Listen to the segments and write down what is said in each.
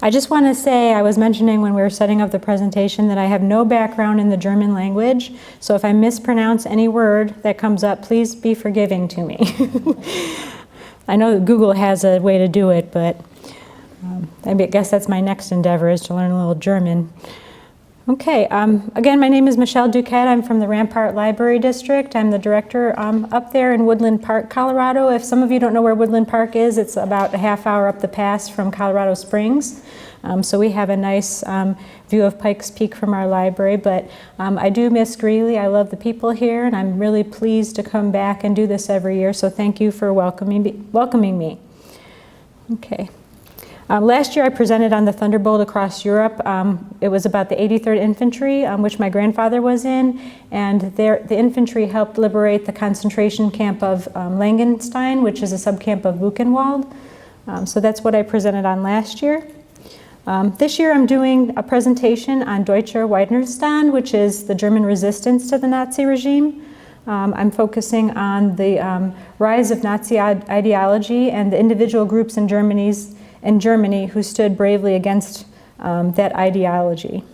I just want to say, I was mentioning when we were setting up the presentation that I have no background in the German language, so if I mispronounce any word that comes up, please be forgiving to me. I know that Google has a way to do it, but I guess that's my next endeavor, is to learn a little German. Okay, again, my name is Michelle Dukette. I'm from the Rampart Library District. I'm the director up there in Woodland Park, Colorado. If some of you don't know where Woodland Park is, it's about a half hour up the pass from Colorado Springs. So we have a nice view of Pikes Peak from our library, but I do miss Greeley. I love the people here, and I'm really pleased to come back and do this every year, so thank you for welcoming me. Okay. Last year I presented on the Thunderbolt across Europe. It was about the 83rd Infantry, which my grandfather was in, and the infantry helped liberate the concentration camp of Langenstein, which is a subcamp of Buchenwald. So that's what I presented on last year. This year I'm doing a presentation on Deutscher Widerstand, which is the German resistance to the Nazi regime. I'm focusing on the rise of Nazi ideology and the individual groups in Germany who stood bravely against that ideology.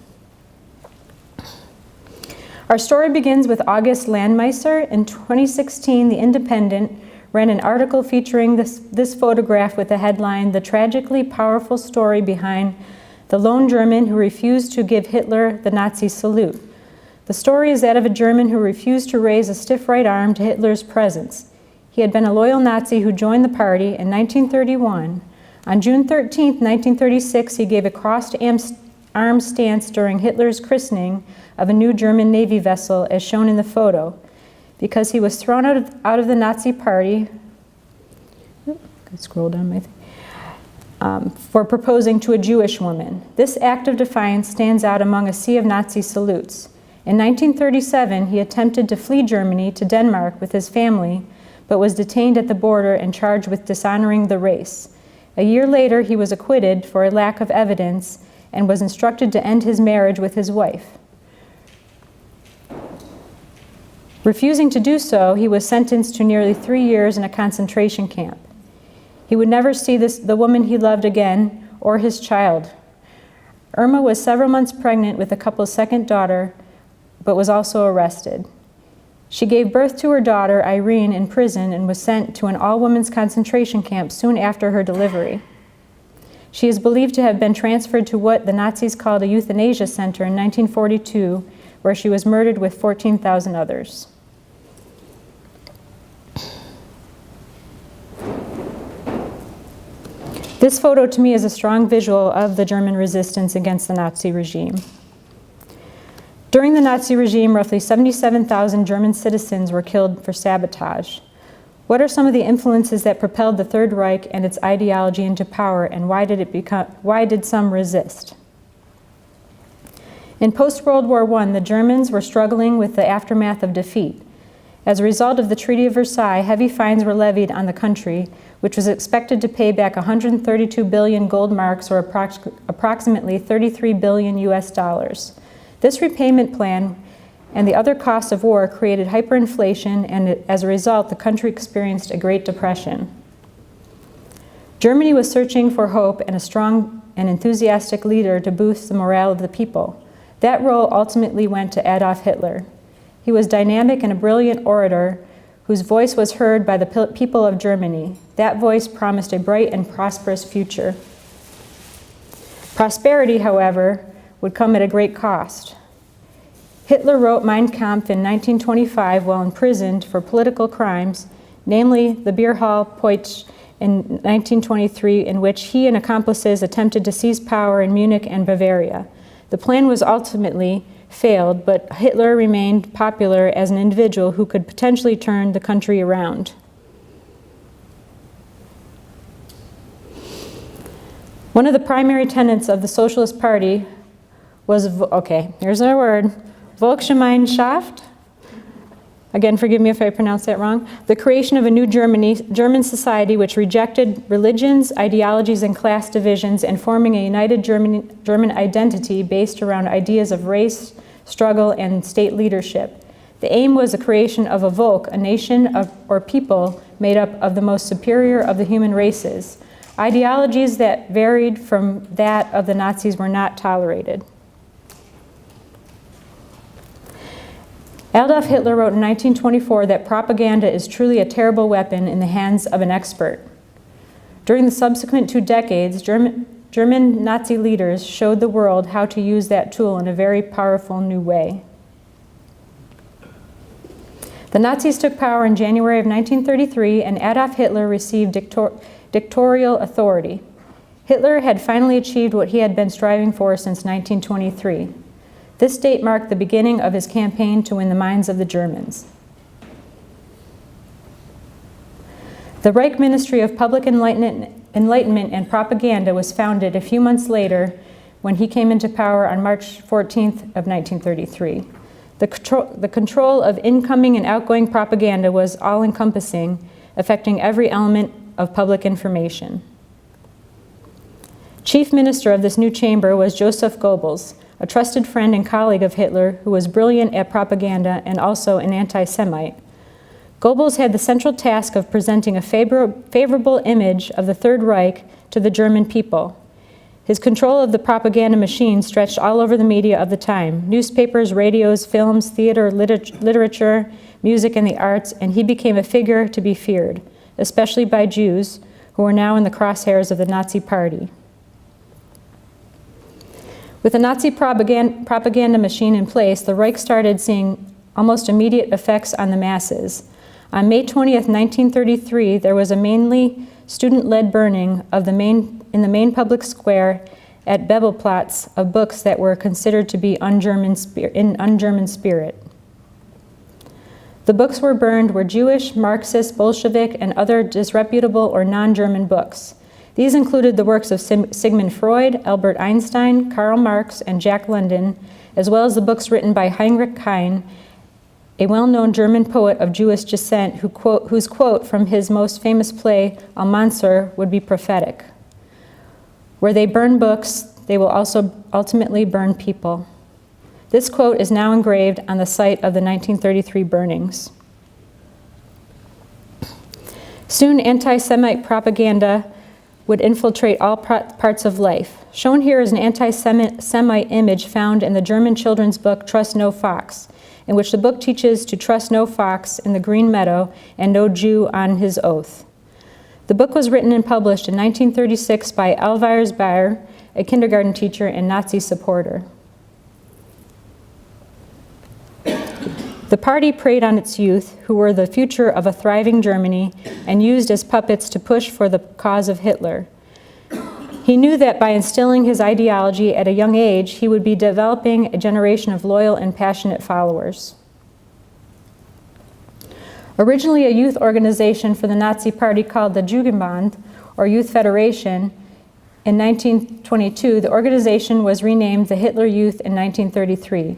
Our story begins with August Landmeister. In 2016, The Independent ran an article featuring this photograph with the headline, "The Tragically Powerful Story Behind the Lone German Who Refused to Give Hitler the Nazi Salute." The story is that of a German who refused to raise a stiff right arm to Hitler's presence. He had been a loyal Nazi who joined the party in 1931. On June 13, 1936, he gave a crossed arm stance during Hitler's christening of a new German Navy vessel, as shown in the photo. Because he was thrown out of the Nazi party, scroll down my thing, for proposing to a Jewish woman. This act of defiance stands out among a sea of Nazi salutes. In 1937, he attempted to flee Germany to Denmark with his family, but was detained at the border and charged with dishonoring the race. A year later, he was acquitted for a lack of evidence and was instructed to end his marriage with his wife. Refusing to do so, he was sentenced to nearly 3 years in a concentration camp. He would never see the woman he loved again, or his child. Irma was several months pregnant with the couple's second daughter, but was also arrested. She gave birth to her daughter, Irene, in prison and was sent to an all-women's concentration camp soon after her delivery. She is believed to have been transferred to what the Nazis called a euthanasia center in 1942, where she was murdered with 14,000 others. This photo to me is a strong visual of the German resistance against the Nazi regime. During the Nazi regime, roughly 77,000 German citizens were killed for sabotage. What are some of the influences that propelled the Third Reich and its ideology into power, and why did some resist? In post-World War I, the Germans were struggling with the aftermath of defeat. As a result of the Treaty of Versailles, heavy fines were levied on the country, which was expected to pay back 132 billion gold marks, or approximately 33 billion US dollars. This repayment plan and the other costs of war created hyperinflation, and as a result, the country experienced a Great Depression. Germany was searching for hope and a strong and enthusiastic leader to boost the morale of the people. That role ultimately went to Adolf Hitler. He was dynamic and a brilliant orator whose voice was heard by the people of Germany. That voice promised a bright and prosperous future. Prosperity, however, would come at a great cost. Hitler wrote Mein Kampf in 1925 while imprisoned for political crimes, namely the beer hall Putsch in 1923, in which he and accomplices attempted to seize power in Munich and Bavaria. The plan was ultimately failed, but Hitler remained popular as an individual who could potentially turn the country around. One of the primary tenets of the Socialist Party was, okay, here's our word, Volksgemeinschaft. Again, forgive me if I pronounce that wrong. The creation of a new German society which rejected religions, ideologies, and class divisions, and forming a united German identity based around ideas of race, struggle, and state leadership. The aim was the creation of a Volk, a nation or people made up of the most superior of the human races, Ideologies that varied from that of the Nazis were not tolerated. Adolf Hitler wrote in 1924 that propaganda is truly a terrible weapon in the hands of an expert. During the subsequent 2 decades, German Nazi leaders showed the world how to use that tool in a very powerful new way. The Nazis took power in January of 1933, and Adolf Hitler received dictatorial authority. Hitler had finally achieved what he had been striving for since 1923. This date marked the beginning of his campaign to win the minds of the Germans. The Reich Ministry of Public Enlightenment and Propaganda was founded a few months later when he came into power on March 14th of 1933. The control of incoming and outgoing propaganda was all-encompassing, affecting every element of public information. Chief minister of this new chamber was Joseph Goebbels, a trusted friend and colleague of Hitler who was brilliant at propaganda and also an anti-Semite. Goebbels had the central task of presenting a favorable image of the Third Reich to the German people. His control of the propaganda machine stretched all over the media of the time: newspapers, radios, films, theater, literature, music, and the arts, and he became a figure to be feared, especially by Jews, who were now in the crosshairs of the Nazi Party. With the Nazi propaganda machine in place, the Reich started seeing almost immediate effects on the masses. On May 20th, 1933, there was a mainly student-led burning in the main public square at Bebelplatz of books that were considered to be in un-German spirit. The books were burned were Jewish, Marxist, Bolshevik, and other disreputable or non-German books. These included the works of Sigmund Freud, Albert Einstein, Karl Marx, and Jack London, as well as the books written by Heinrich Heine, a well-known German poet of Jewish descent whose quote from his most famous play, Almansor, would be prophetic. Where they burn books, they will also ultimately burn people. This quote is now engraved on the site of the 1933 burnings. Soon, anti-Semite propaganda would infiltrate all parts of life. Shown here is an anti-Semite image found in the German children's book Trust No Fox, in which the book teaches to trust no fox in the green meadow and no Jew on his oath. The book was written and published in 1936 by Alvars Bayer, a kindergarten teacher and Nazi supporter. The party preyed on its youth, who were the future of a thriving Germany, and used as puppets to push for the cause of Hitler. He knew that by instilling his ideology at a young age, he would be developing a generation of loyal and passionate followers. Originally a youth organization for the Nazi Party called the Jugendbund, or Youth Federation, in 1922, the organization was renamed the Hitler Youth in 1933.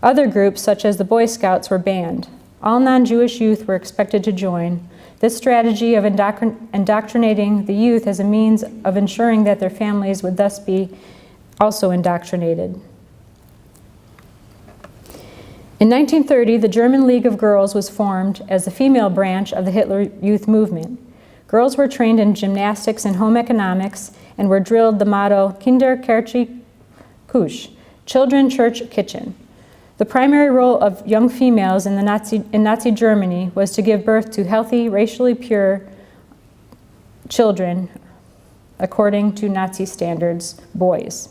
Other groups, such as the Boy Scouts, were banned. All non-Jewish youth were expected to join. This strategy of indoctrinating the youth as a means of ensuring that their families would thus be also indoctrinated. In 1930, the German League of Girls was formed as the female branch of the Hitler Youth movement. Girls were trained in gymnastics and home economics and were drilled the motto Kinder, Kirche, Küche, children, church, kitchen. The primary role of young females in Nazi Germany was to give birth to healthy, racially pure children, according to Nazi standards, boys.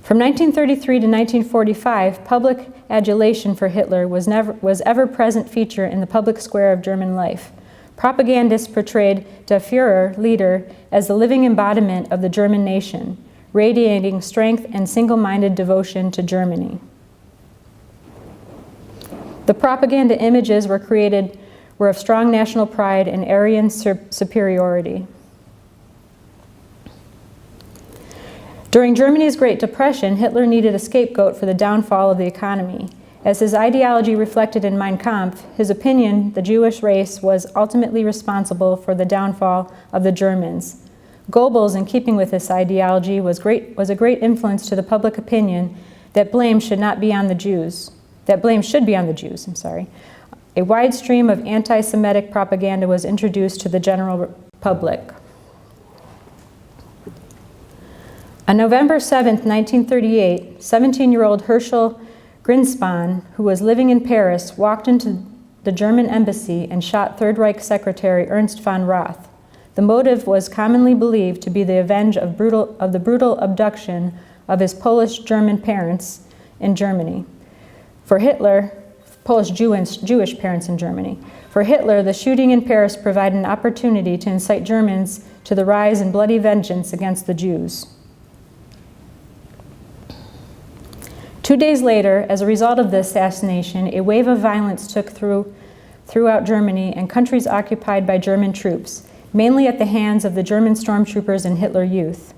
From 1933 to 1945, public adulation for Hitler was ever-present feature in the public square of German life. Propagandists portrayed Der Führer, leader, as the living embodiment of the German nation, radiating strength and single-minded devotion to Germany. The propaganda images were of strong national pride and Aryan superiority. During Germany's Great Depression, Hitler needed a scapegoat for the downfall of the economy. As his ideology reflected in Mein Kampf, his opinion, the Jewish race, was ultimately responsible for the downfall of the Germans. Goebbels, in keeping with this ideology, was a great influence to the public opinion that blame should be on the Jews. A wide stream of anti-Semitic propaganda was introduced to the general public. On November 7, 1938, 17-year-old Herschel Grinspan, who was living in Paris, walked into the German embassy and shot Third Reich Secretary Ernst von Roth. The motive was commonly believed to be the revenge of the brutal abduction of his Polish-German parents in Germany. For Hitler, Polish-Jewish parents in Germany. For Hitler, the shooting in Paris provided an opportunity to incite Germans to the rise in bloody vengeance against the Jews. 2 days later, as a result of the assassination, a wave of violence took throughout Germany and countries occupied by German troops, mainly at the hands of the German stormtroopers and Hitler Youth.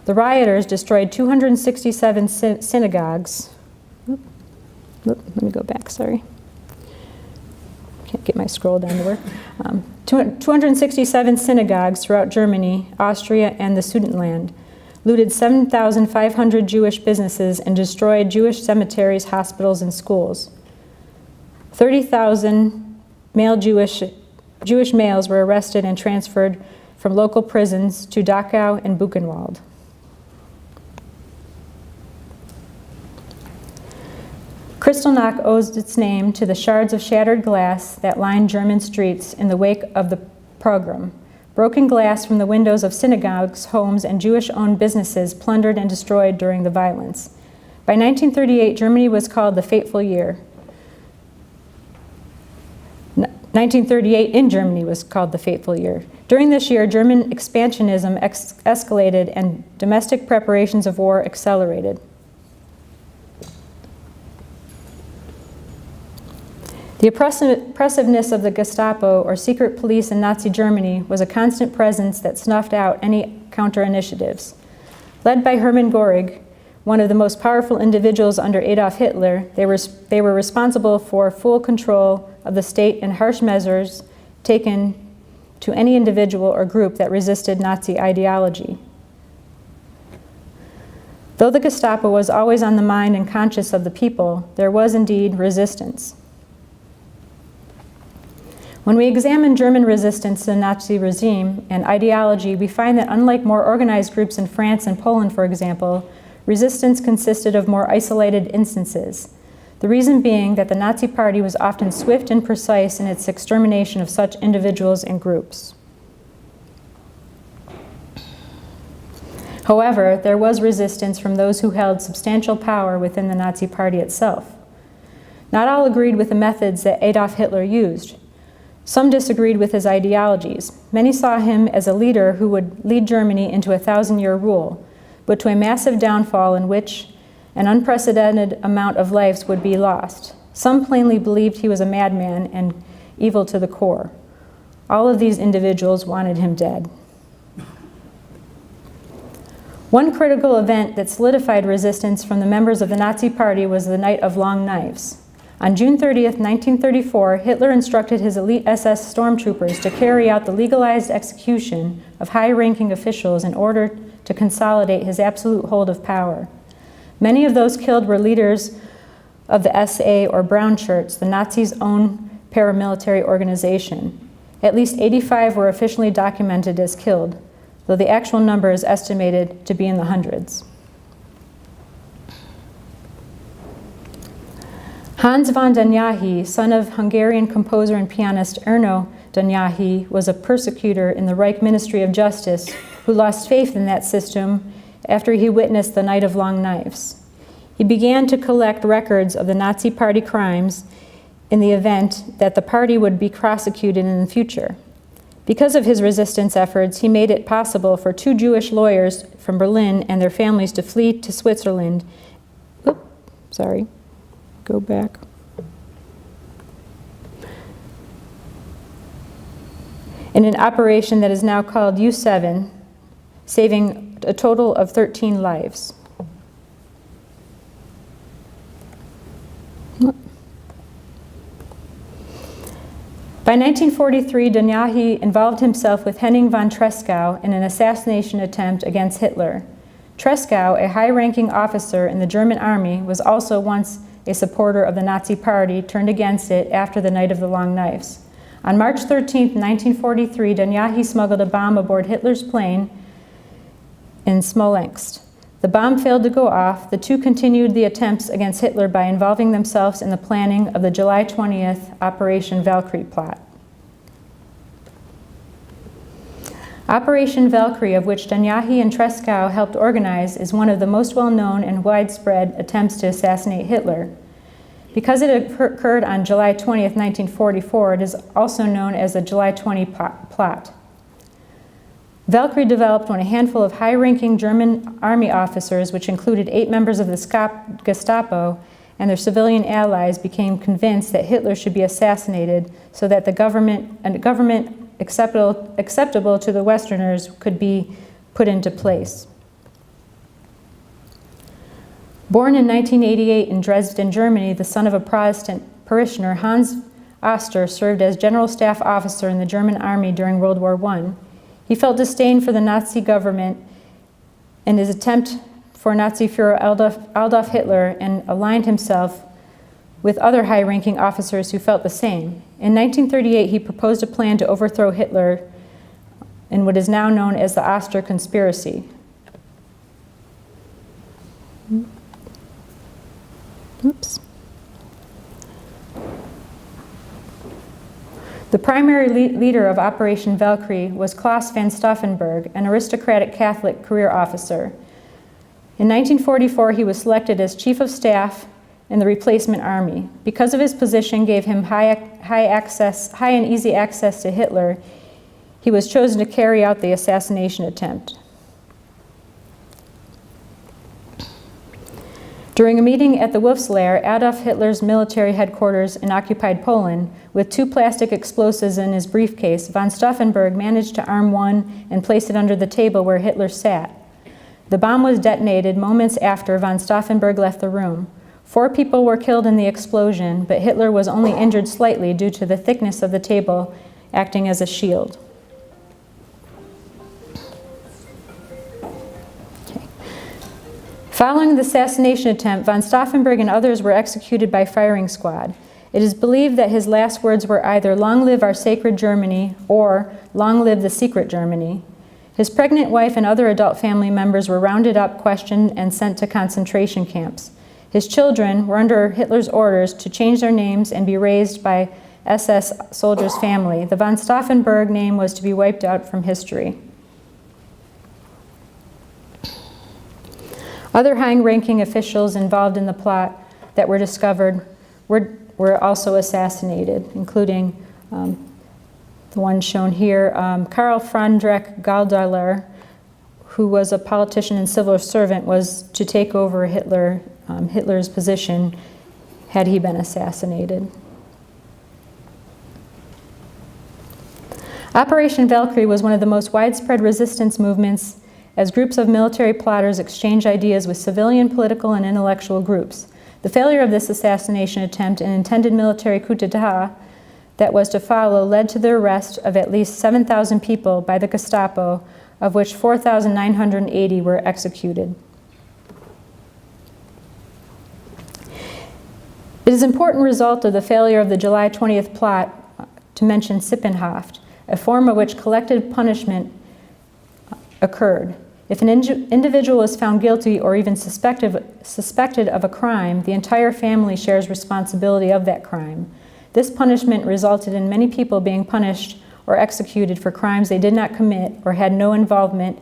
The rioters destroyed 267 synagogues. Let me go back, sorry. Can't get my scroll down to work. 267 synagogues throughout Germany, Austria, and the Sudetenland, looted 7,500 Jewish businesses, and destroyed Jewish cemeteries, hospitals, and schools. 30,000 Jewish males were arrested and transferred from local prisons to Dachau and Buchenwald. Kristallnacht owes its name to the shards of shattered glass that lined German streets in the wake of the pogrom. Broken glass from the windows of synagogues, homes, and Jewish-owned businesses plundered and destroyed during the violence. By 1938, Germany was called the fateful year. 1938 in Germany was called the fateful year. During this year, German expansionism escalated and domestic preparations of war accelerated. The oppressiveness of the Gestapo, or secret police in Nazi Germany, was a constant presence that snuffed out any counter-initiatives. Led by Hermann Göring, one of the most powerful individuals under Adolf Hitler, they were responsible for full control of the state and harsh measures taken to any individual or group that resisted Nazi ideology. Though the Gestapo was always on the mind and conscious of the people, there was indeed resistance. When we examine German resistance to the Nazi regime and ideology, we find that unlike more organized groups in France and Poland, for example, resistance consisted of more isolated instances. The reason being that the Nazi Party was often swift and precise in its extermination of such individuals and groups. However, there was resistance from those who held substantial power within the Nazi Party itself. Not all agreed with the methods that Adolf Hitler used. Some disagreed with his ideologies. Many saw him as a leader who would lead Germany into a 1,000-year rule, but to a massive downfall in which an unprecedented amount of lives would be lost. Some plainly believed he was a madman and evil to the core. All of these individuals wanted him dead. One critical event that solidified resistance from the members of the Nazi Party was the Night of Long Knives. On June 30th, 1934, Hitler instructed his elite SS stormtroopers to carry out the legalized execution of high-ranking officials in order to consolidate his absolute hold of power. Many of those killed were leaders of the SA, or Brown Shirts, the Nazis' own paramilitary organization. At least 85 were officially documented as killed, though the actual number is estimated to be in the hundreds. Hans von Danyahi, son of Hungarian composer and pianist Erno Danyahi, was a persecutor in the Reich Ministry of Justice who lost faith in that system after he witnessed the Night of Long Knives. He began to collect records of the Nazi Party crimes in the event that the party would be prosecuted in the future. Because of his resistance efforts, he made it possible for 2 Jewish lawyers from Berlin and their families to flee to Switzerland. Go back. In an operation that is now called U7, saving a total of 13 lives. By 1943, Danyahi involved himself with Henning von Tresckow in an assassination attempt against Hitler. Tresckow, a high-ranking officer in the German army, was also once a supporter of the Nazi Party, turned against it after the Night of the Long Knives. On March 13, 1943, Danyahi smuggled a bomb aboard Hitler's plane in Smolensk. The bomb failed to go off. The two continued the attempts against Hitler by involving themselves in the planning of the July 20th Operation Valkyrie plot. Operation Valkyrie, of which Danyahi and Tresckow helped organize, is one of the most well-known and widespread attempts to assassinate Hitler. Because it occurred on July 20th, 1944, it is also known as the July 20 plot. Valkyrie developed when a handful of high-ranking German army officers, which included 8 members of the Gestapo and their civilian allies, became convinced that Hitler should be assassinated so that a government acceptable to the Westerners could be put into place. Born in 1988 in Dresden, Germany, the son of a Protestant parishioner, Hans Oster served as general staff officer in the German army during World War I. He felt disdain for the Nazi government and his attempt for Nazi Führer Adolf Hitler, and aligned himself with other high-ranking officers who felt the same. In 1938, he proposed a plan to overthrow Hitler in what is now known as the Oster conspiracy. Oops. The primary leader of Operation Valkyrie was Klaus von Stauffenberg, an aristocratic Catholic career officer. In 1944, he was selected as Chief of Staff in the replacement army. Because of his position gave him high and easy access to Hitler, he was chosen to carry out the assassination attempt. During a meeting at the Wolf's Lair, Adolf Hitler's military headquarters in occupied Poland, with 2 plastic explosives in his briefcase, von Stauffenberg managed to arm one and place it under the table where Hitler sat. The bomb was detonated moments after von Stauffenberg left the room. 4 people were killed in the explosion, but Hitler was only injured slightly due to the thickness of the table acting as a shield. Following the assassination attempt, von Stauffenberg and others were executed by firing squad. It is believed that his last words were either "Long live our sacred Germany" or "Long live the secret Germany." His pregnant wife and other adult family members were rounded up, questioned, and sent to concentration camps. His children were under Hitler's orders to change their names and be raised by SS soldiers' family. The von Stauffenberg name was to be wiped out from history. Other high-ranking officials involved in the plot that were discovered were also assassinated, including the one shown here, Karl Friedrich Gaudaller, who was a politician and civil servant, was to take over Hitler's position had he been assassinated. Operation Valkyrie was one of the most widespread resistance movements as groups of military plotters exchanged ideas with civilian, political, and intellectual groups. The failure of this assassination attempt and intended military coup d'etat that was to follow led to the arrest of at least 7,000 people by the Gestapo, of which 4,980 were executed. It is an important result of the failure of the July 20th plot to mention Sippenhaft, a form of which collective punishment occurred. If an individual is found guilty or even suspected of a crime, the entire family shares responsibility of that crime. This punishment resulted in many people being punished or executed for crimes they did not commit or had no involvement,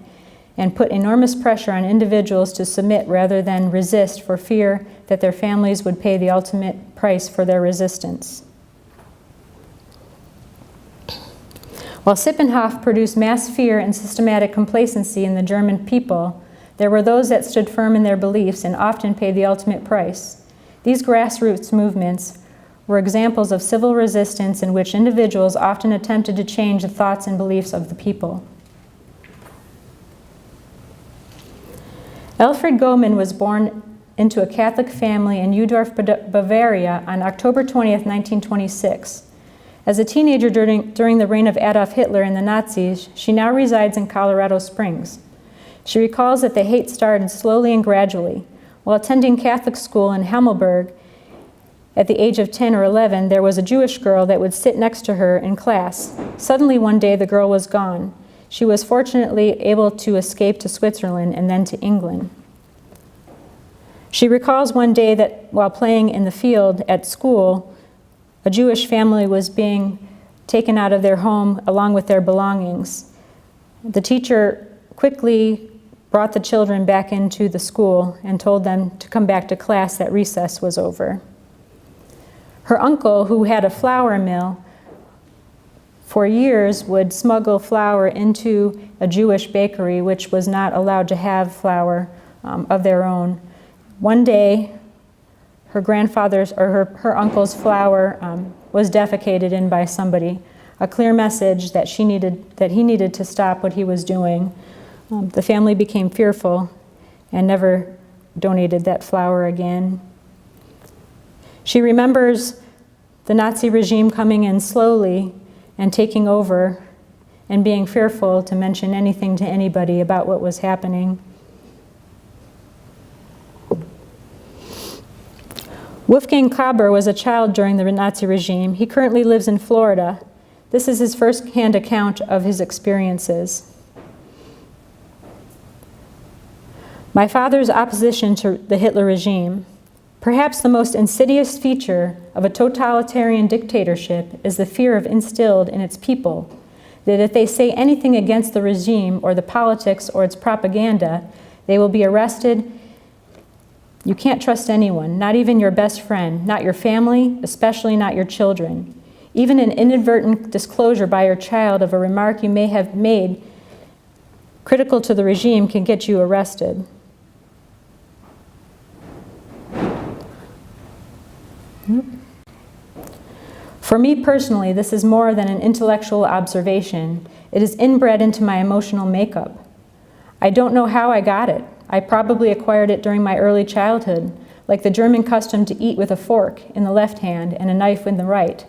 and put enormous pressure on individuals to submit rather than resist for fear that their families would pay the ultimate price for their resistance. While Sippenhaft produced mass fear and systematic complacency in the German people, there were those that stood firm in their beliefs and often paid the ultimate price. These grassroots movements were examples of civil resistance in which individuals often attempted to change the thoughts and beliefs of the people. Alfred Goemann was born into a Catholic family in Eudorf, Bavaria on October 20th, 1926. As a teenager during the reign of Adolf Hitler and the Nazis, she now resides in Colorado Springs. She recalls that the hate started slowly and gradually. While attending Catholic school in Hammelburg, at the age of 10 or 11, there was a Jewish girl that would sit next to her in class. Suddenly one day the girl was gone. She was fortunately able to escape to Switzerland and then to England. She recalls one day that while playing in the field at school, a Jewish family was being taken out of their home along with their belongings. The teacher quickly brought the children back into the school and told them to come back to class, that recess was over. Her uncle, who had a flour mill, for years would smuggle flour into a Jewish bakery, which was not allowed to have flour of their own. One day, her grandfather's or her uncle's flour was defecated in by somebody, a clear message that he needed to stop what he was doing. The family became fearful and never donated that flour again. She remembers the Nazi regime coming in slowly and taking over and being fearful to mention anything to anybody about what was happening. Wolfgang Kaber was a child during the Nazi regime. He currently lives in Florida. This is his first-hand account of his experiences. My father's opposition to the Hitler regime. Perhaps the most insidious feature of a totalitarian dictatorship is the fear instilled in its people that if they say anything against the regime or the politics or its propaganda, they will be arrested. You can't trust anyone, not even your best friend, not your family, especially not your children. Even an inadvertent disclosure by your child of a remark you may have made critical to the regime can get you arrested. For me personally, this is more than an intellectual observation. It is inbred into my emotional makeup. I don't know how I got it. I probably acquired it during my early childhood, like the German custom to eat with a fork in the left hand and a knife in the right.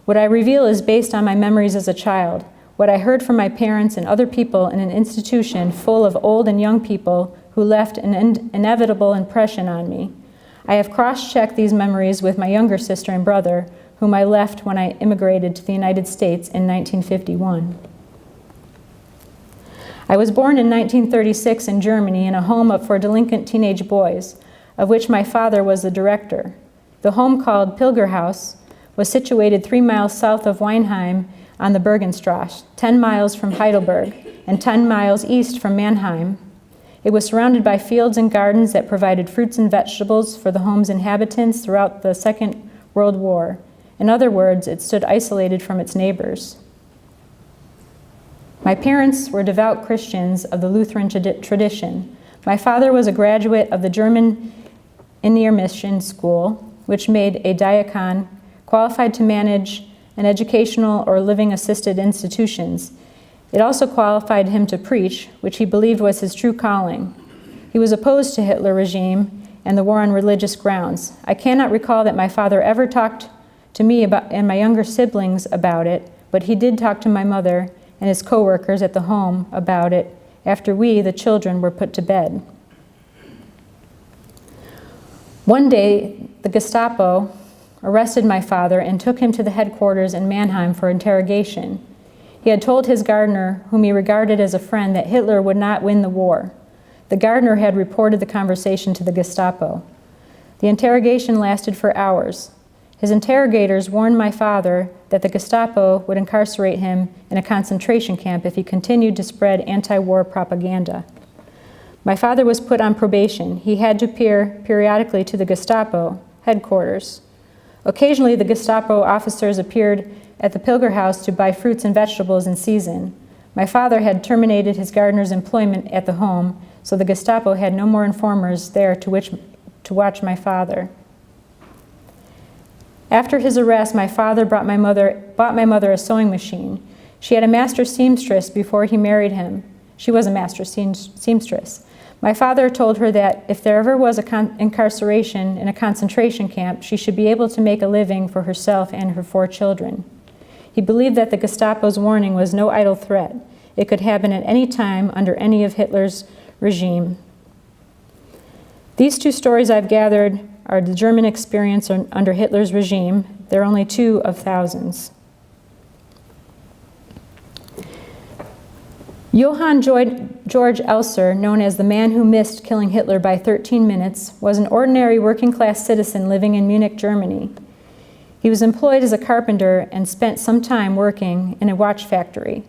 What I reveal is based on my memories as a child, what I heard from my parents and other people in an institution full of old and young people who left an inevitable impression on me. I have cross-checked these memories with my younger sister and brother, whom I left when I immigrated to the United States in 1951. I was born in 1936 in Germany in a home for delinquent teenage boys, of which my father was the director. The home, called Pilgerhaus, was situated 3 miles south of Weinheim on the Bergenstrasse, 10 miles from Heidelberg, and 10 miles east from Mannheim. It was surrounded by fields and gardens that provided fruits and vegetables for the home's inhabitants throughout the Second World War. In other words, it stood isolated from its neighbors. My parents were devout Christians of the Lutheran tradition. My father was a graduate of the German Inner Mission School, which made a diakon qualified to manage an educational or living-assisted institutions. It also qualified him to preach, which he believed was his true calling. He was opposed to Hitler regime and the war on religious grounds. I cannot recall that my father ever talked to me and my younger siblings about it, but he did talk to my mother and his co-workers at the home about it after we, the children, were put to bed. One day, the Gestapo arrested my father and took him to the headquarters in Mannheim for interrogation. He had told his gardener, whom he regarded as a friend, that Hitler would not win the war. The gardener had reported the conversation to the Gestapo. The interrogation lasted for hours. His interrogators warned my father that the Gestapo would incarcerate him in a concentration camp if he continued to spread anti-war propaganda. My father was put on probation. He had to appear periodically to the Gestapo headquarters. Occasionally, the Gestapo officers appeared at the Pilgerhaus to buy fruits and vegetables in season. My father had terminated his gardener's employment at the home, so the Gestapo had no more informers there to watch my father. After his arrest, my father bought my mother a sewing machine. She had a master seamstress before he married him. She was a master seamstress. My father told her that if there ever was incarceration in a concentration camp, she should be able to make a living for herself and her 4 children. He believed that the Gestapo's warning was no idle threat. It could happen at any time under any of Hitler's regime. These 2 stories I've gathered are the German experience under Hitler's regime. They're only 2 of thousands. Johann George Elser, known as the man who missed killing Hitler by 13 minutes, was an ordinary working-class citizen living in Munich, Germany. He was employed as a carpenter and spent some time working in a watch factory.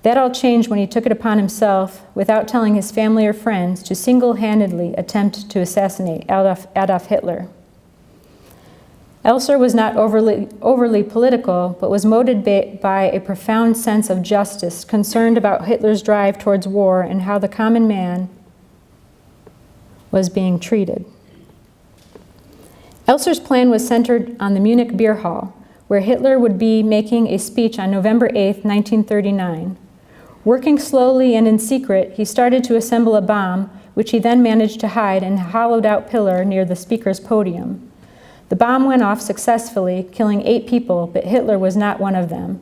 That all changed when he took it upon himself, without telling his family or friends, to single-handedly attempt to assassinate Adolf Hitler. Elser was not overly political, but was motivated by a profound sense of justice, concerned about Hitler's drive towards war and how the common man was being treated. Elser's plan was centered on the Munich Beer Hall, where Hitler would be making a speech on November 8, 1939. Working slowly and in secret, he started to assemble a bomb, which he then managed to hide in a hollowed-out pillar near the speaker's podium. The bomb went off successfully, killing 8 people, but Hitler was not one of them.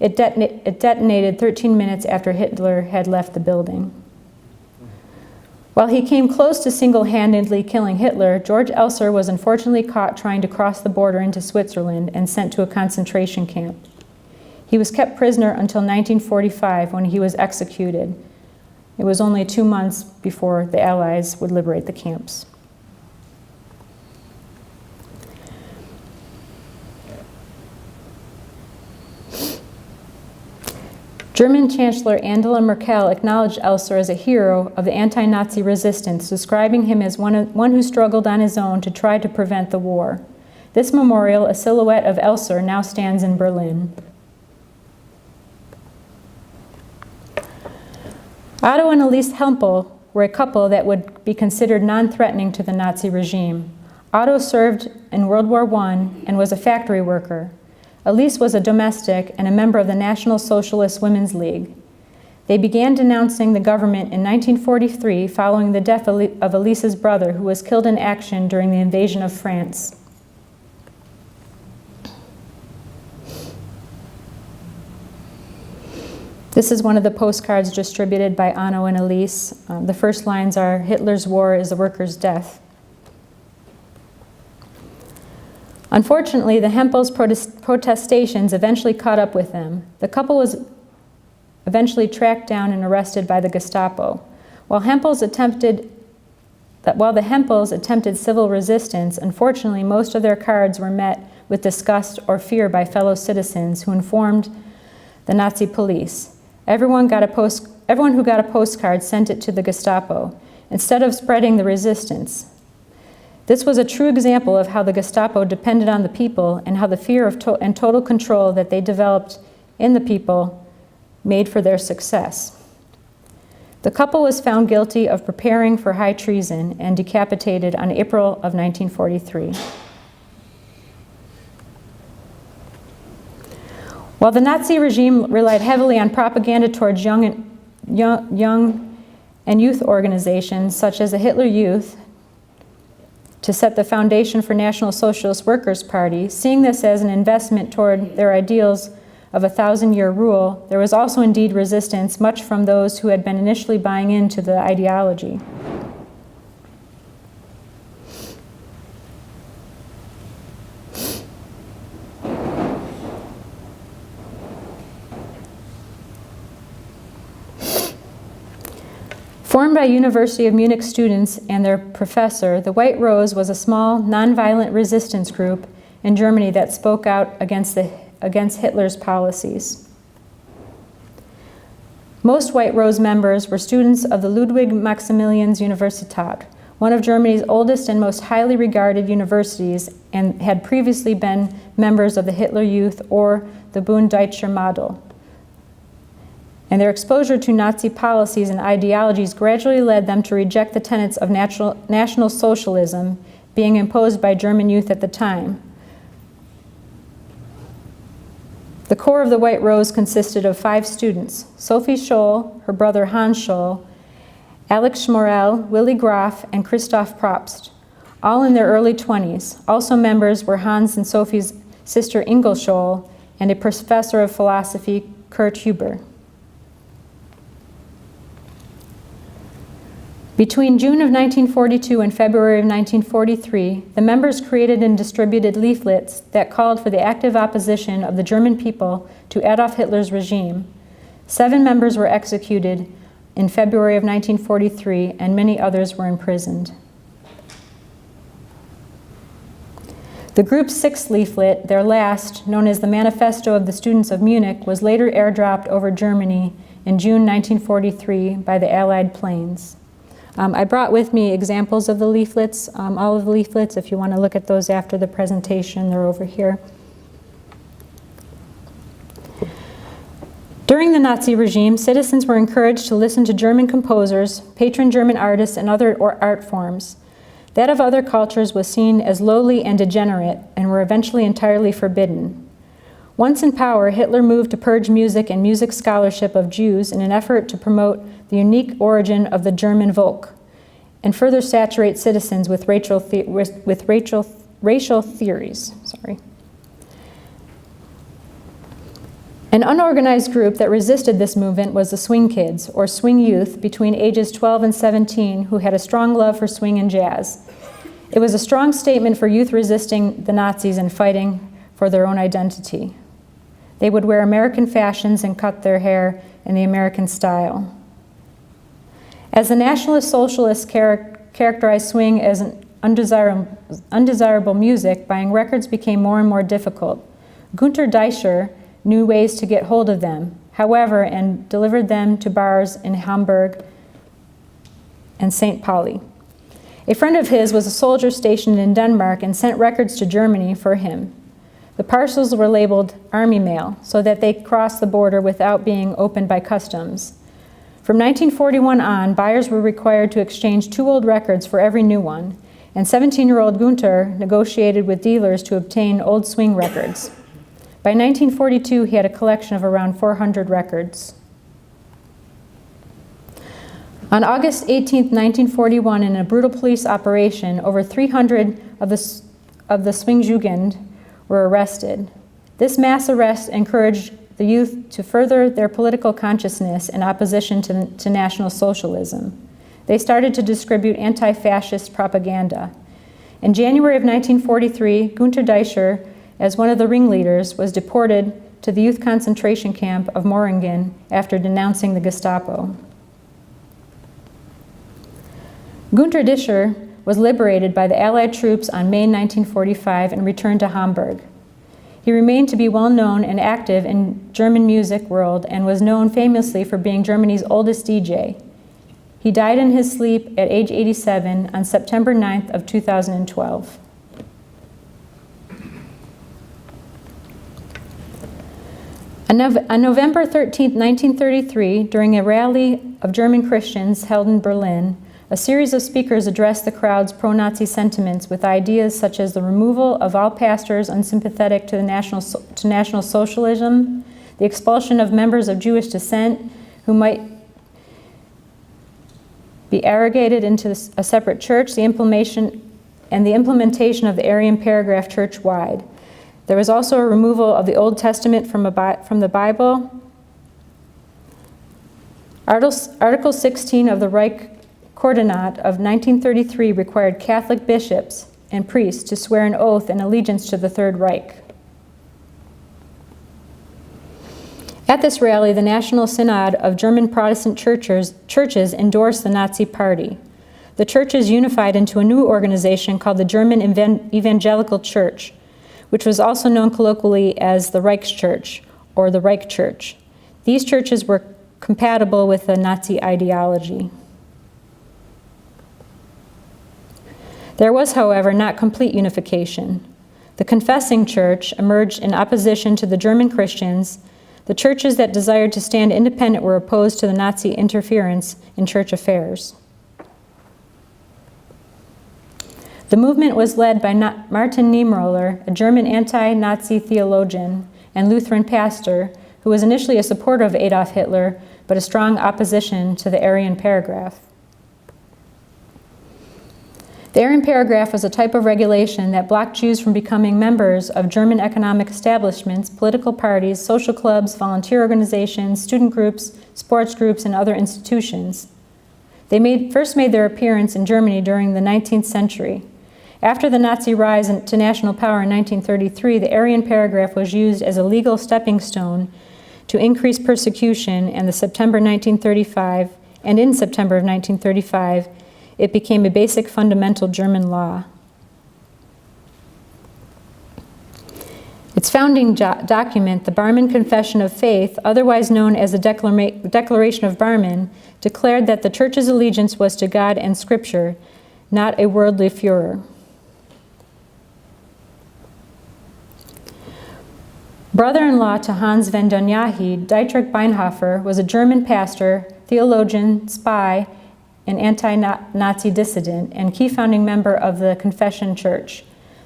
It detonated 13 minutes after Hitler had left the building. While he came close to single-handedly killing Hitler, George Elser was unfortunately caught trying to cross the border into Switzerland and sent to a concentration camp. He was kept prisoner until 1945, when he was executed. It was only 2 months before the Allies would liberate the camps. German Chancellor Angela Merkel acknowledged Elser as a hero of the anti-Nazi resistance, describing him as one who struggled on his own to try to prevent the war. This memorial, a silhouette of Elser, now stands in Berlin. Otto and Elise Hempel were a couple that would be considered non-threatening to the Nazi regime. Otto served in World War I and was a factory worker. Elise was a domestic and a member of the National Socialist Women's League. They began denouncing the government in 1943 following the death of Elise's brother, who was killed in action during the invasion of France. This is one of the postcards distributed by Otto and Elise. The first lines are, "Hitler's war is the worker's death." Unfortunately, the Hempels' protestations eventually caught up with them. The couple was eventually tracked down and arrested by the Gestapo. While the Hempels attempted civil resistance, unfortunately, most of their cards were met with disgust or fear by fellow citizens who informed the Nazi police. Everyone who got a postcard sent it to the Gestapo, instead of spreading the resistance. This was a true example of how the Gestapo depended on the people and how the fear of and total control that they developed in the people made for their success. The couple was found guilty of preparing for high treason and decapitated on April of 1943. While the Nazi regime relied heavily on propaganda towards young and youth organizations such as the Hitler Youth to set the foundation for National Socialist Workers' Party, seeing this as an investment toward their ideals of a 1,000-year rule, there was also indeed resistance, much from those who had been initially buying into the ideology. Formed by University of Munich students and their professor, the White Rose was a small, nonviolent resistance group in Germany that spoke out against Hitler's policies. Most White Rose members were students of the Ludwig Maximilians Universität, one of Germany's oldest and most highly regarded universities, and had previously been members of the Hitler Youth or the Bund Deutscher Model. And their exposure to Nazi policies and ideologies gradually led them to reject the tenets of National Socialism being imposed by German youth at the time. The core of the White Rose consisted of 5 students: Sophie Scholl, her brother Hans Scholl, Alex Schmorell, Willy Graf, and Christoph Probst, all in their early 20s. Also members were Hans and Sophie's sister Ingo Scholl and a professor of philosophy, Kurt Huber. Between June of 1942 and February of 1943, the members created and distributed leaflets that called for the active opposition of the German people to Adolf Hitler's regime. 7 members were executed in February of 1943, and many others were imprisoned. The group's sixth leaflet, their last, known as the Manifesto of the Students of Munich, was later airdropped over Germany in June 1943 by the Allied planes. I brought with me examples of the leaflets, all of the leaflets. If you want to look at those after the presentation, they're over here. During the Nazi regime, citizens were encouraged to listen to German composers, patron German artists, and other art forms. That of other cultures was seen as lowly and degenerate, and were eventually entirely forbidden. Once in power, Hitler moved to purge music and music scholarship of Jews in an effort to promote the unique origin of the German Volk, and further saturate citizens with racial theories. An unorganized group that resisted this movement was the Swing Kids, or Swing Youth, between ages 12 and 17, who had a strong love for swing and jazz. It was a strong statement for youth resisting the Nazis and fighting for their own identity. They would wear American fashions and cut their hair in the American style. As the Nationalist Socialists characterized swing as an undesirable music, buying records became more and more difficult. Günter Deutscher knew ways to get hold of them, however, and delivered them to bars in Hamburg and St. Pauli. A friend of his was a soldier stationed in Denmark and sent records to Germany for him. The parcels were labeled Army Mail, so that they crossed the border without being opened by customs. From 1941 on, buyers were required to exchange 2 old records for every new one, and 17-year-old Günter negotiated with dealers to obtain old swing records. By 1942, he had a collection of around 400 records. On August 18, 1941, in a brutal police operation, over 300 of the Swingjugend were arrested. This mass arrest encouraged the youth to further their political consciousness in opposition to National Socialism. They started to distribute anti-fascist propaganda. In January of 1943, Günter Deutscher, as one of the ringleaders, was deported to the youth concentration camp of Moringen after denouncing the Gestapo. Günter Deutscher was liberated by the Allied troops on May 1945 and returned to Hamburg. He remained to be well known and active in German music world and was known famously for being Germany's oldest DJ. He died in his sleep at age 87 on September 9th of 2012. On November 13, 1933, during a rally of German Christians held in Berlin, a series of speakers addressed the crowd's pro-Nazi sentiments with ideas such as the removal of all pastors unsympathetic to National Socialism, the expulsion of members of Jewish descent who might be arrogated into a separate church, the implementation of the Aryan paragraph church-wide. There was also a removal of the Old Testament from the Bible. Article 16 of the Reich Coordinat of 1933 required Catholic bishops and priests to swear an oath in allegiance to the Third Reich. At this rally, the National Synod of German Protestant churches endorsed the Nazi Party. The churches unified into a new organization called the German Evangelical Church, which was also known colloquially as the Reichschurch or the Reich Church. These churches were compatible with the Nazi ideology. There was, however, not complete unification. The confessing church emerged in opposition to the German Christians. The churches that desired to stand independent were opposed to the Nazi interference in church affairs. The movement was led by Martin Niemöller, a German anti-Nazi theologian and Lutheran pastor who was initially a supporter of Adolf Hitler, but a strong opposition to the Aryan paragraph. The Aryan paragraph was a type of regulation that blocked Jews from becoming members of German economic establishments, political parties, social clubs, volunteer organizations, student groups, sports groups, and other institutions. They first made their appearance in Germany during the 19th century. After the Nazi rise to national power in 1933, the Aryan paragraph was used as a legal stepping stone to increase persecution, and the September 1935 and in September of 1935, it became a basic fundamental German law. Its founding document, the Barmen Confession of Faith, otherwise known as the Declaration of Barmen, declared that the Church's allegiance was to God and Scripture, not a worldly Führer. Brother-in-law to Hans von Donyahi, Dietrich Beinhofer was a German pastor, theologian, spy, and anti-Nazi dissident, and key founding member of the Confession Church,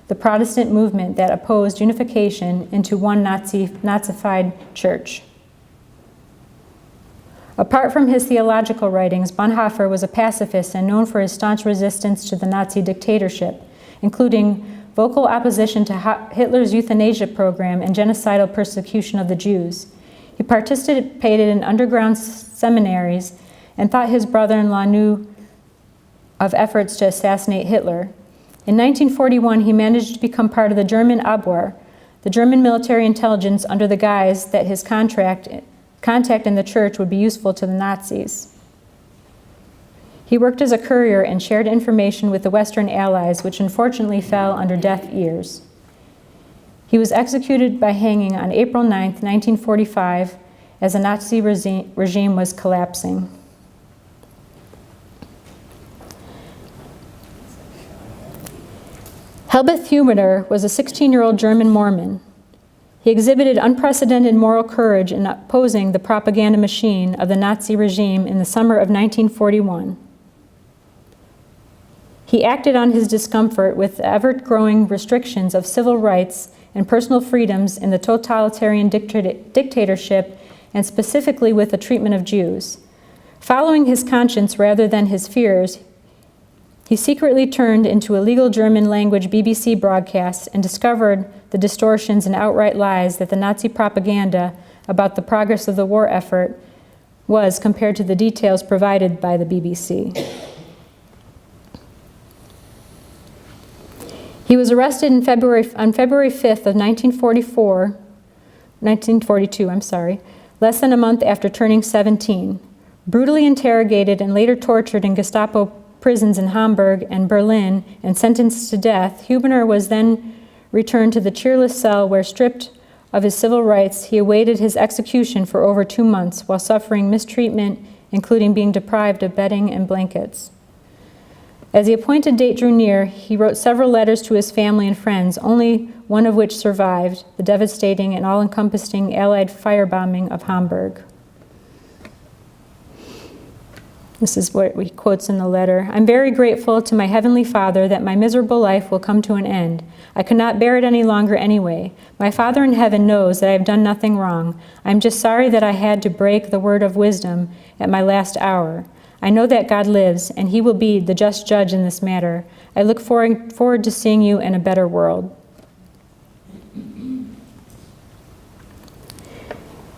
the Protestant movement that opposed unification into one Nazified church. Apart from his theological writings, Bonhoeffer was a pacifist and known for his staunch resistance to the Nazi dictatorship, including vocal opposition to Hitler's euthanasia program and genocidal persecution of the Jews. He participated in underground seminaries and thought his brother-in-law knew of efforts to assassinate Hitler. In 1941, he managed to become part of the German Abwehr, the German military intelligence, under the guise that his contact in the church would be useful to the Nazis. He worked as a courier and shared information with the Western Allies, which unfortunately fell under deaf ears. He was executed by hanging on April 9, 1945, as the Nazi regime was collapsing. Helbeth Hubener was a 16-year-old German Mormon. He exhibited unprecedented moral courage in opposing the propaganda machine of the Nazi regime in the summer of 1941. He acted on his discomfort with the ever-growing restrictions of civil rights and personal freedoms in the totalitarian dictatorship, and specifically with the treatment of Jews. Following his conscience rather than his fears, he secretly turned into illegal German-language BBC broadcasts and discovered the distortions and outright lies that the Nazi propaganda about the progress of the war effort was compared to the details provided by the BBC. He was arrested on February 5th of 1942, less than a month after turning 17, brutally interrogated and later tortured in Gestapo prisons in Hamburg and Berlin and sentenced to death. Hubener was then returned to the cheerless cell where, stripped of his civil rights, he awaited his execution for over 2 months while suffering mistreatment, including being deprived of bedding and blankets. As the appointed date drew near, he wrote several letters to his family and friends, only one of which survived, the devastating and all-encompassing Allied firebombing of Hamburg. This is what he quotes in the letter. "I'm very grateful to my Heavenly Father that my miserable life will come to an end. I could not bear it any longer anyway. My Father in heaven knows that I have done nothing wrong. I'm just sorry that I had to break the word of wisdom at my last hour. I know that God lives, and He will be the just judge in this matter. I look forward to seeing you in a better world."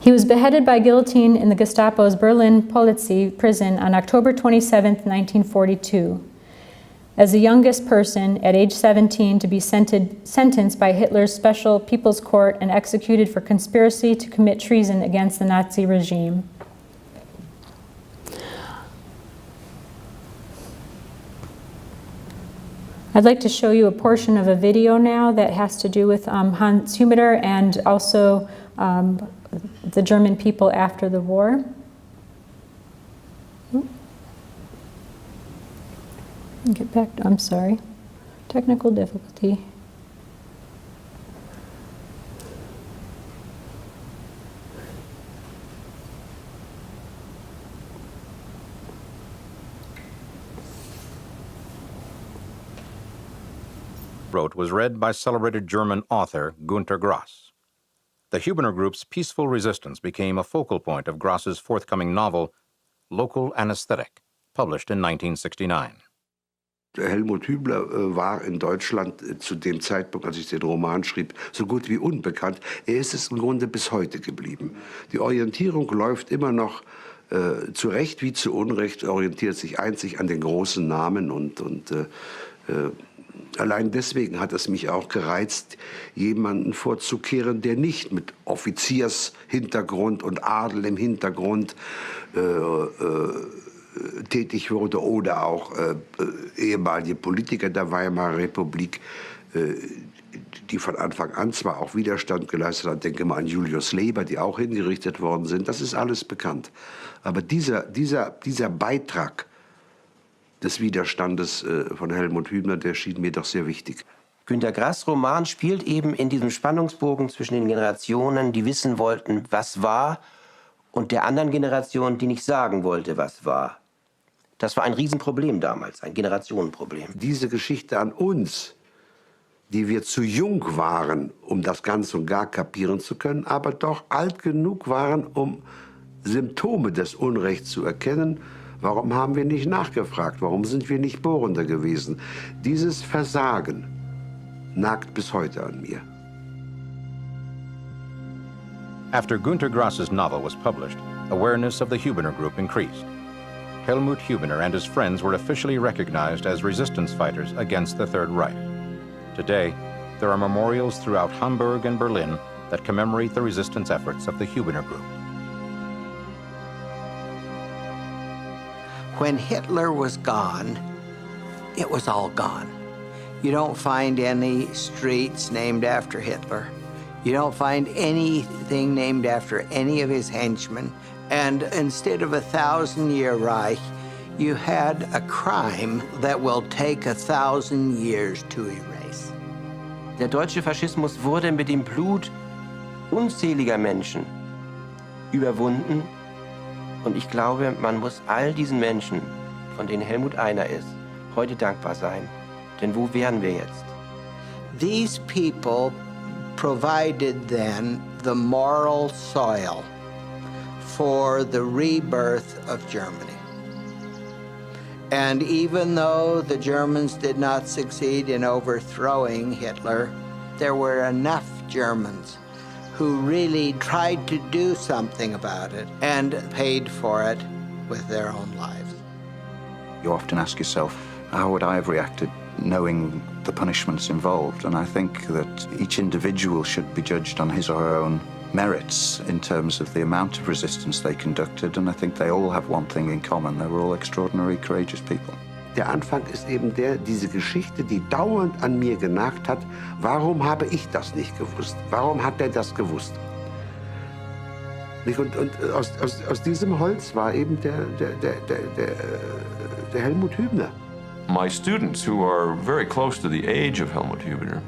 He was beheaded by guillotine in the Gestapo's Berlin-Polizei prison on October 27, 1942. As the youngest person, at age 17, to be sentenced by Hitler's Special People's Court and executed for conspiracy to commit treason against the Nazi regime. I'd like to show you a portion of a video now that has to do with Hans Hubener and also the German people after the war. Get back, I'm sorry, technical difficulty. Wrote was read by celebrated German author Günter Grass. The Hubener Group's peaceful resistance became a focal point of Grass's forthcoming novel, Local Anesthetic, published in 1969. Helmut Hübner war in Deutschland zu dem Zeitpunkt, als ich den Roman schrieb, so gut wie unbekannt. Er ist es im Grunde bis heute geblieben. Die Orientierung läuft immer noch zu Recht wie zu Unrecht, orientiert sich einzig an den großen Namen und allein deswegen hat es mich auch gereizt, jemanden vorzukehren, der nicht mit Offiziershintergrund und Adel im Hintergrund tätig wurde oder auch ehemalige Politiker der Weimarer Republik, die von Anfang an zwar auch Widerstand geleistet haben, denke mal an Julius Leber, die auch hingerichtet worden sind, das ist alles bekannt. Aber dieser Beitrag des Widerstandes von Helmut Hübner, der schien mir doch sehr wichtig. Günter Grass' Roman spielt eben in diesem Spannungsbogen zwischen den Generationen, die wissen wollten, was war, und der anderen Generation, die nicht sagen wollte, was war. Das war ein Riesenproblem damals, ein Generationenproblem. Diese Geschichte an uns, die wir zu jung waren, um das ganz und gar kapieren zu können, aber doch alt genug waren, um Symptome des Unrechts zu erkennen. Warum haben wir nicht nachgefragt? Warum sind wir nicht bohrender gewesen? Dieses Versagen nagt bis heute an mir. After Günter Grass's novel was published, awareness of the Hubener Group increased. Helmut Hubener and his friends were officially recognized as resistance fighters against the Third Reich. Today, there are memorials throughout Hamburg and Berlin that commemorate the resistance efforts of the Hubener Group. When Hitler was gone, it was all gone. You don't find any streets named after Hitler. You don't find anything named after any of his henchmen. And instead of a 1,000-year Reich, you had a crime that will take 1,000 years to erase. Der deutsche Faschismus wurde mit dem Blut unzähliger Menschen überwunden. Und ich glaube, man muss all diesen Menschen, von denen Helmut einer ist, heute dankbar sein. Denn wo wären wir jetzt? These people provided then the moral soil for the rebirth of Germany. And even though the Germans did not succeed in overthrowing Hitler, there were enough Germans who really tried to do something about it and paid for it with their own lives. You often ask yourself, how would I have reacted knowing the punishments involved? And I think that each individual should be judged on his or her own merits in terms of the amount of resistance they conducted, and I think they all have one thing in common. They were all extraordinary, courageous people. Der Anfang ist eben diese Geschichte, die dauernd an mir genagt hat. Warum habe ich das nicht gewusst? Warum hat er das gewusst? Und aus diesem Holz war eben der Helmut Hübner. My students, who are very close to the age of Helmut Hubener,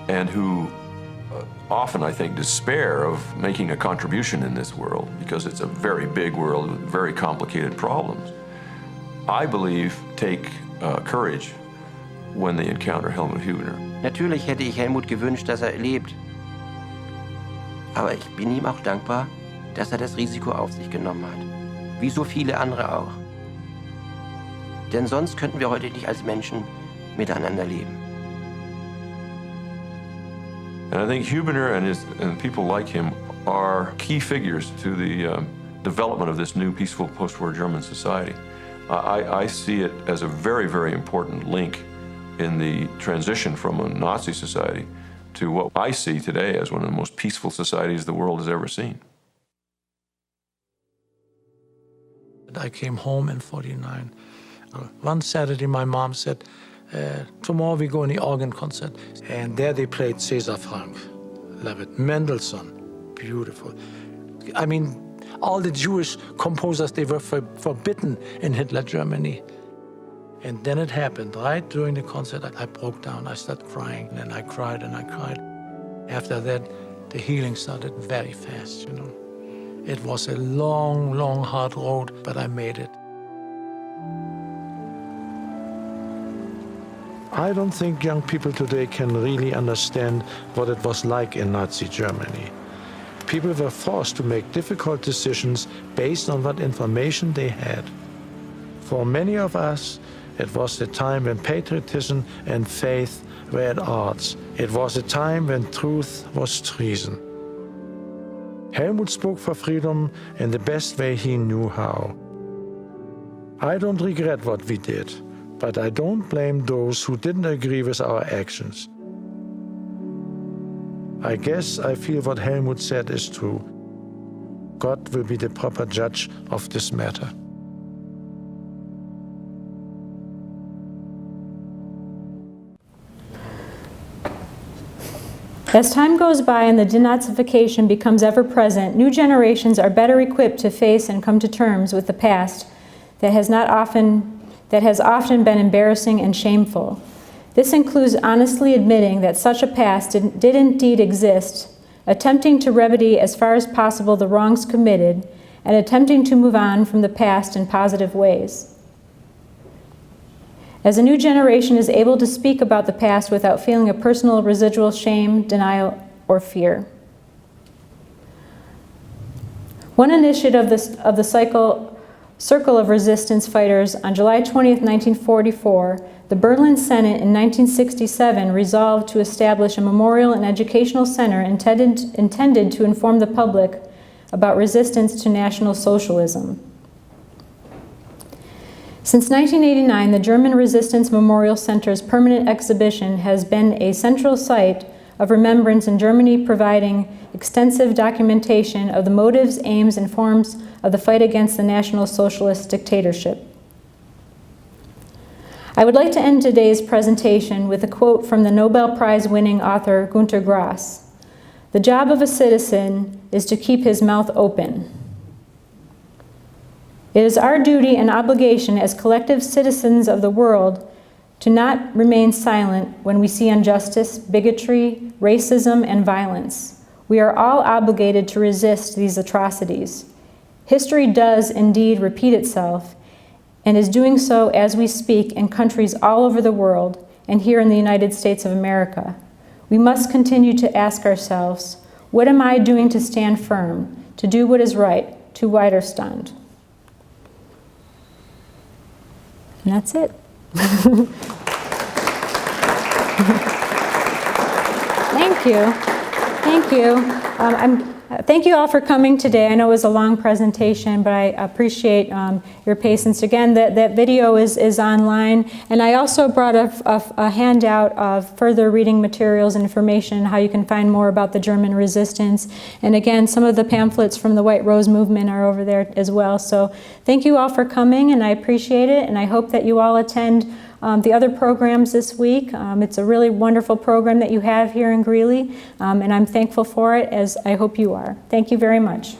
and who often, I think, despair of making a contribution in this world, because it's a very big world with very complicated problems, I believe take courage when they encounter Helmut Hubener. Natürlich hätte ich Helmut gewünscht, dass er lebt. Aber ich bin ihm auch dankbar, dass er das Risiko auf sich genommen hat. Wie so viele andere auch. Denn sonst könnten wir heute nicht als Menschen miteinander leben. And I think Hubener and people like him are key figures to the development of this new peaceful post-war German society. I see it as a very, very important link in the transition from a Nazi society to what I see today as one of the most peaceful societies the world has ever seen. I came home in '49. One Saturday, my mom said, tomorrow we go in the organ concert. And there they played César Franck, love it, Mendelssohn, beautiful. I mean, all the Jewish composers, they were forbidden in Hitler Germany. And then it happened, right? During the concert, I broke down, I started crying, and I cried and I cried. After that, the healing started very fast, you know. It was a long, long, hard road, but I made it. I don't think young people today can really understand what it was like in Nazi Germany. People were forced to make difficult decisions based on what information they had. For many of us, it was the time when patriotism and faith were at odds. It was a time when truth was treason. Helmut spoke for freedom in the best way he knew how. I don't regret what we did, but I don't blame those who didn't agree with our actions. I guess I feel what Helmut said is true. God will be the proper judge of this matter. As time goes by and the denazification becomes ever present, new generations are better equipped to face and come to terms with the past that has often been embarrassing and shameful. This includes honestly admitting that such a past did indeed exist, attempting to remedy as far as possible the wrongs committed, and attempting to move on from the past in positive ways. As a new generation is able to speak about the past without feeling a personal residual shame, denial, or fear. One initiative of the Circle of Resistance Fighters on July 20th, 1944, the Berlin Senate in 1967 resolved to establish a memorial and educational center intended to inform the public about resistance to National Socialism. Since 1989, the German Resistance Memorial Center's permanent exhibition has been a central site of remembrance in Germany, providing extensive documentation of the motives, aims, and forms of the fight against the National Socialist dictatorship. I would like to end today's presentation with a quote from the Nobel Prize-winning author Günter Grass. "The job of a citizen is to keep his mouth open. It is our duty and obligation as collective citizens of the world to not remain silent when we see injustice, bigotry, racism, and violence. We are all obligated to resist these atrocities. History does indeed repeat itself, and is doing so as we speak in countries all over the world and here in the United States of America. We must continue to ask ourselves, what am I doing to stand firm, to do what is right, to Widerstand?" And that's it. Thank you. Thank you. Thank you all for coming today. I know it was a long presentation, but I appreciate your patience. Again, that video is online, and I also brought a handout of further reading materials and information, how you can find more about the German resistance. And again, some of the pamphlets from the White Rose Movement are over there as well. So thank you all for coming, and I appreciate it, and I hope that you all attend the other programs this week. It's a really wonderful program that you have here in Greeley, and I'm thankful for it, as I hope you are. Thank you very much.